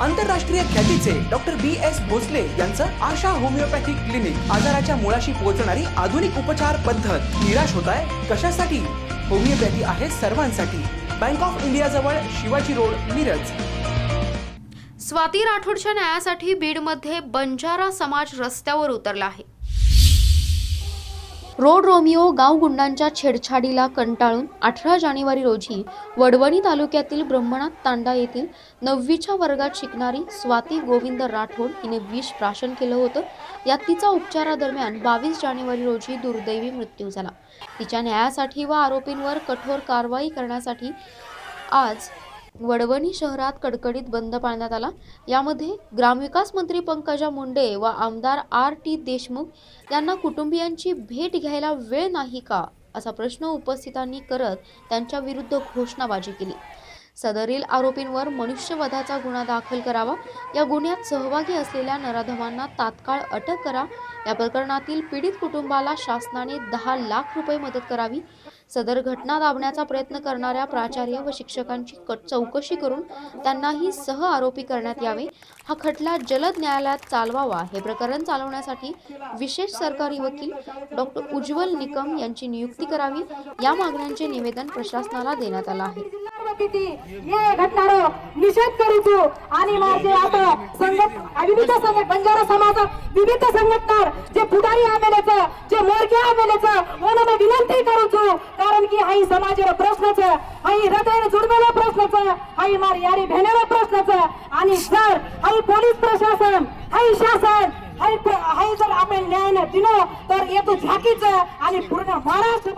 आंतरराष्ट्रीय ख्यातीचे doctor BS Bhosale यांचं आशा होमिओपॅथिक क्लिनिक, आजाराच्या मुळाशी पोहोचणारी आधुनिक उपचार पद्धत. निराश होताय कशासाठी? होमिओपॅथी आहे सर्वांसाठी. बँक ऑफ इंडिया जवळ शिवाजी रोड, मिरज. स्वाती राठोडच्या न्यायासाठी बीडमध्ये बंजारा समाज रस्त्यावर उतरला आहे. रोड रोमिओ गाव गुंडांच्या छेडछाडीला कंटाळून 18 जानेवारी रोजी वडवणी तालुक्यातील ब्रह्मनाथ तांडा येथील 9वीच्या वर्गात शिकणारी स्वाती गोविंद राठोड हिने विष प्राशन केलं होतं. यात तिचा उपचारादरम्यान 22 जानेवारी रोजी दुर्दैवी मृत्यू झाला. तिच्या न्यायासाठी व आरोपींवर कठोर कारवाई करण्यासाठी आज वडवणी शहरात कडकडीत बंद पाळण्यात आला. यामध्ये ग्रामविकास मंत्री पंकजा मुंडे व आमदार RT देशमुख यांना कुटुंबियांची भेट घ्यायला वेळ नाही का असा प्रश्न उपस्थितांनी करत त्यांच्या विरुद्ध घोषणाबाजी केली. सदरील आरोपींवर मनुष्यवधाचा गुन्हा दाखल करावा, या गुन्ह्यात सहभागी असलेल्या नराधमांना तात्काळ अटक करा, या प्रकरणातील पीडित कुटुंबाला शासनाने 10 लाख रुपये मदत करावी, सदर घटना दाबण्याचा प्रयत्न करणाऱ्या प्राचार्य व शिक्षकांची चौकशी करून त्यांनाही सह आरोपी करण्यात यावे, हा खटला जलद न्यायालयात चालवावा, हे प्रकरण चालवण्यासाठी विशेष सरकारी वकील डॉक्टर उज्ज्वल निकम यांची नियुक्ती करावी, या मागण्यांचे निवेदन प्रशासनाला देण्यात आलं आहे. घटनारो निषेध करूचो आणि माझे आता विविध बंजारा समाज विविध संघटना जे पुढारी आमेलेच जे मोरके आमेलेच म्हणून विनंती करूचो, कारण की हाई समाजाला प्रश्नच, हाई हृदय जुडमेला प्रश्नच, हाई मार यारी भेनेला प्रश्नच, आणि जर हाई पोलीस प्रशासन, हाई शासन, हाई जर आपण न्याय न दिलो तर येतो झाकीच आणि पूर्ण महाराष्ट्र